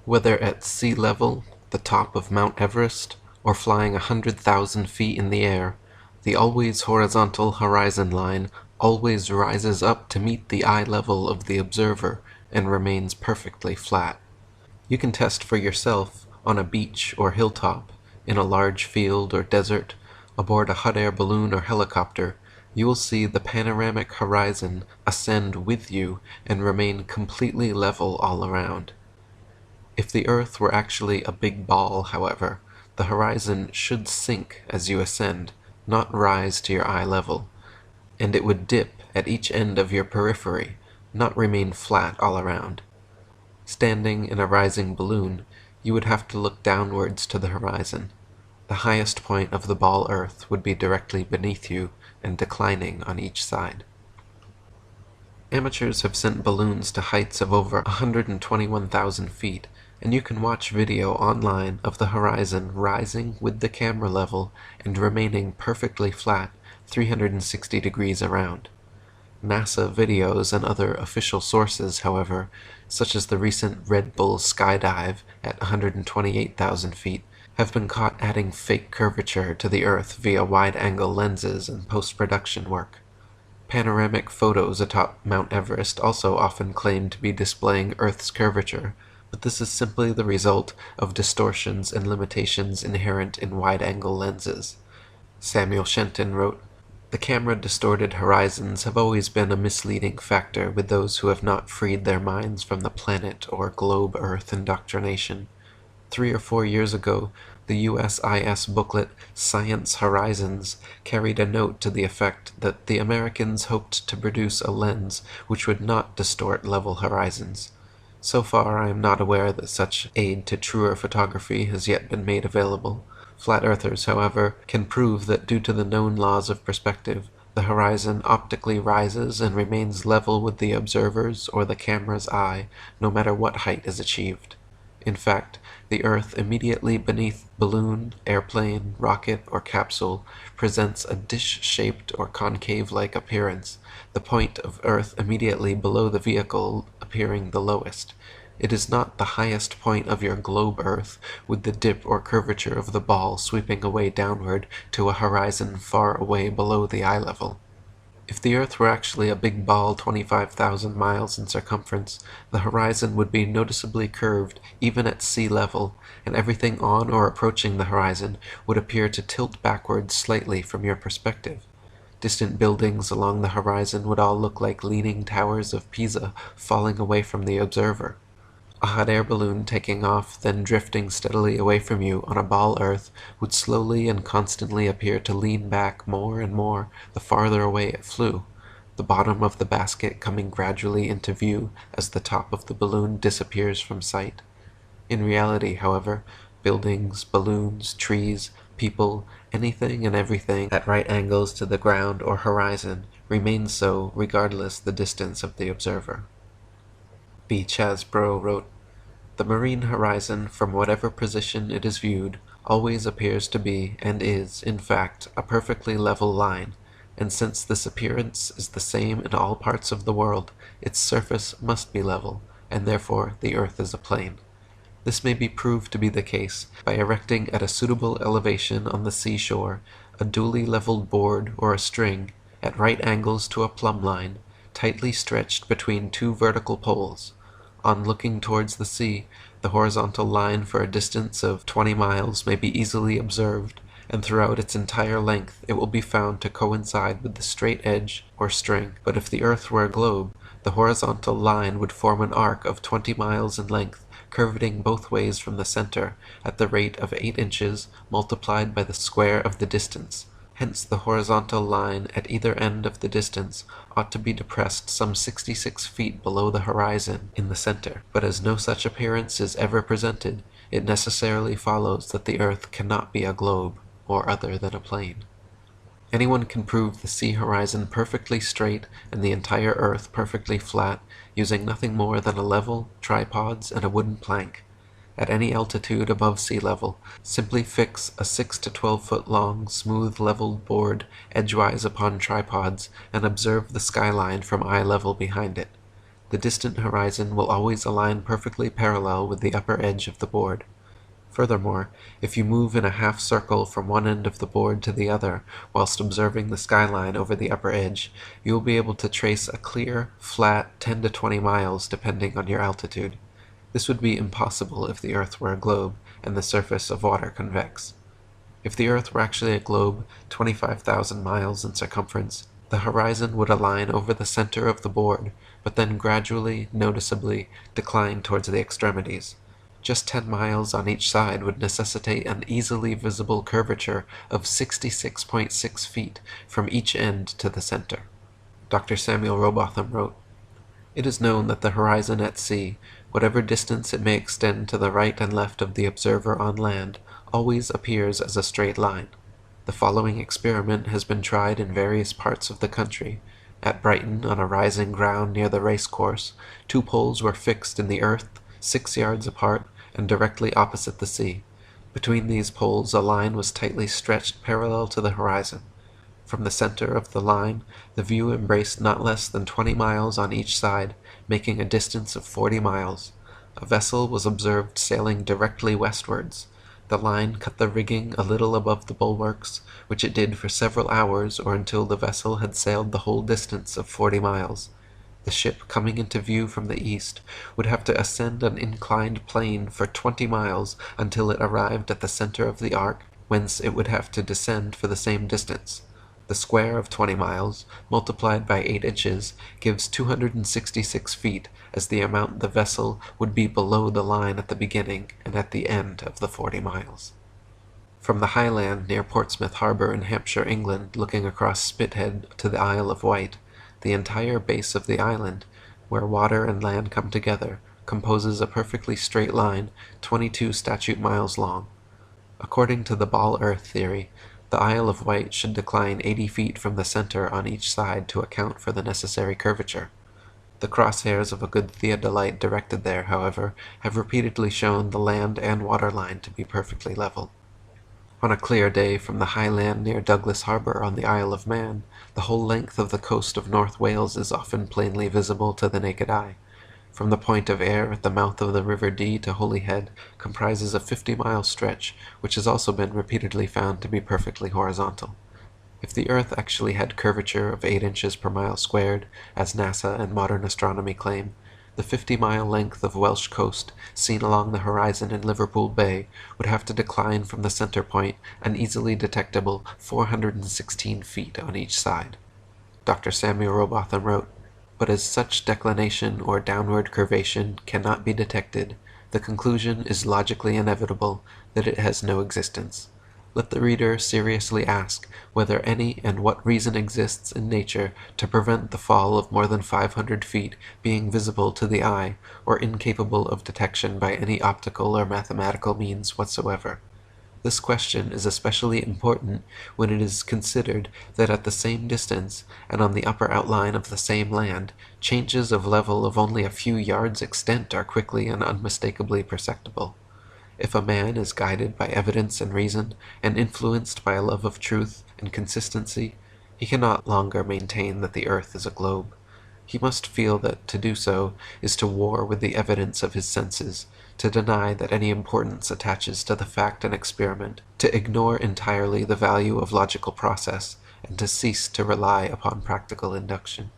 Whether at sea level, the top of Mount Everest, or flying 100,000 feet in the air, the always horizontal horizon line always rises up to meet the eye level of the observer and remains perfectly flat. You can test for yourself on a beach or hilltop, in a large field or desert, aboard a hot air balloon or helicopter. You will see the panoramic horizon ascend with you and remain completely level all around. If the Earth were actually a big ball, however, the horizon should sink as you ascend, not rise to your eye level, and it would dip at each end of your periphery, not remain flat all around. Standing in a rising balloon, you would have to look downwards to the horizon. The highest point of the ball Earth would be directly beneath you and declining on each side. Amateurs have sent balloons to heights of over 121,000 feet, and you can watch video online of the horizon rising with the camera level and remaining perfectly flat 360 degrees around. NASA videos and other official sources, however, such as the recent Red Bull skydive at 128,000 feet, have been caught adding fake curvature to the Earth via wide-angle lenses and post-production work. Panoramic photos atop Mount Everest also often claim to be displaying Earth's curvature, but this is simply the result of distortions and limitations inherent in wide-angle lenses. Samuel Shenton wrote, "The camera-distorted horizons have always been a misleading factor with those who have not freed their minds from the planet or globe Earth indoctrination. 3 or 4 years ago, the USIS booklet Science Horizons carried a note to the effect that the Americans hoped to produce a lens which would not distort level horizons. So far, I am not aware that such aid to truer photography has yet been made available. Flat earthers, however, can prove that due to the known laws of perspective, the horizon optically rises and remains level with the observer's or the camera's eye, no matter what height is achieved. In fact, the Earth immediately beneath balloon, airplane, rocket, or capsule presents a dish-shaped or concave-like appearance, the point of Earth immediately below the vehicle appearing the lowest. It is not the highest point of your globe Earth, with the dip or curvature of the ball sweeping away downward to a horizon far away below the eye level. If the Earth were actually a big ball 25,000 miles in circumference, the horizon would be noticeably curved even at sea level, and everything on or approaching the horizon would appear to tilt backwards slightly from your perspective. Distant buildings along the horizon would all look like leaning towers of Pisa falling away from the observer. A hot air balloon taking off, then drifting steadily away from you on a ball Earth would slowly and constantly appear to lean back more and more the farther away it flew, the bottom of the basket coming gradually into view as the top of the balloon disappears from sight. In reality, however, buildings, balloons, trees, people, anything and everything at right angles to the ground or horizon remains so regardless the distance of the observer. B. Chasbro wrote, "The marine horizon, from whatever position it is viewed, always appears to be, and is, in fact, a perfectly level line, and since this appearance is the same in all parts of the world, its surface must be level, and therefore the Earth is a plane. This may be proved to be the case by erecting at a suitable elevation on the seashore a duly leveled board or a string, at right angles to a plumb line, tightly stretched between 2 vertical poles. On looking towards the sea, the horizontal line for a distance of 20 miles may be easily observed, and throughout its entire length it will be found to coincide with the straight edge or string. But if the Earth were a globe, the horizontal line would form an arc of 20 miles in length, curveting both ways from the center, at the rate of 8 inches multiplied by the square of the distance. Hence the horizontal line at either end of the distance ought to be depressed some 66 feet below the horizon in the center. But as no such appearance is ever presented, it necessarily follows that the Earth cannot be a globe, or other than a plane. Anyone can prove the sea horizon perfectly straight and the entire Earth perfectly flat, using nothing more than a level, tripods, and a wooden plank. At any altitude above sea level, simply fix a 6 to 12 foot long, smooth leveled board edgewise upon tripods, and observe the skyline from eye level behind it. The distant horizon will always align perfectly parallel with the upper edge of the board. Furthermore, if you move in a half circle from one end of the board to the other whilst observing the skyline over the upper edge, you will be able to trace a clear, flat 10 to 20 miles depending on your altitude. This would be impossible if the Earth were a globe and the surface of water convex. If the Earth were actually a globe 25,000 miles in circumference, the horizon would align over the center of the board, but then gradually, noticeably, decline towards the extremities. Just 10 miles on each side would necessitate an easily visible curvature of 66.6 feet from each end to the center. Dr. Samuel Rowbotham wrote, "It is known that the horizon at sea, whatever distance it may extend to the right and left of the observer on land, always appears as a straight line. The following experiment has been tried in various parts of the country. At Brighton, on a rising ground near the race course, 2 poles were fixed in the earth 6 yards apart and directly opposite the sea. Between these poles a line was tightly stretched parallel to the horizon. From the center of the line, the view embraced not less than 20 miles on each side, making a distance of 40 miles. A vessel was observed sailing directly westwards. The line cut the rigging a little above the bulwarks, which it did for several hours or until the vessel had sailed the whole distance of 40 miles. The ship coming into view from the east would have to ascend an inclined plane for 20 miles until it arrived at the center of the arc, whence it would have to descend for the same distance. The square of 20 miles, multiplied by 8 inches, gives 266 feet as the amount the vessel would be below the line at the beginning and at the end of the 40 miles. From the high land near Portsmouth Harbour in Hampshire, England, looking across Spithead to the Isle of Wight, the entire base of the island, where water and land come together, composes a perfectly straight line 22 statute miles long. According to the ball earth theory, the Isle of Wight should decline 80 feet from the center on each side to account for the necessary curvature. The crosshairs of a good theodolite directed there, however, have repeatedly shown the land and water line to be perfectly level. On a clear day from the high land near Douglas Harbour on the Isle of Man, the whole length of the coast of North Wales is often plainly visible to the naked eye. From the point of Ayr at the mouth of the River Dee to Holyhead comprises a 50-mile stretch, which has also been repeatedly found to be perfectly horizontal. If the Earth actually had curvature of 8 inches per mile squared, as NASA and modern astronomy claim, the 50-mile length of Welsh coast, seen along the horizon in Liverpool Bay, would have to decline from the center point an easily detectable 416 feet on each side. Dr. Samuel Rowbotham wrote, "But as such declination or downward curvation cannot be detected, the conclusion is logically inevitable that it has no existence. Let the reader seriously ask whether any and what reason exists in nature to prevent the fall of more than 500 feet being visible to the eye, or incapable of detection by any optical or mathematical means whatsoever. This question is especially important when it is considered that at the same distance, and on the upper outline of the same land, changes of level of only a few yards extent are quickly and unmistakably perceptible. If a man is guided by evidence and reason, and influenced by a love of truth and consistency, he cannot longer maintain that the earth is a globe. He must feel that to do so is to war with the evidence of his senses, to deny that any importance attaches to the fact and experiment, to ignore entirely the value of logical process, and to cease to rely upon practical induction."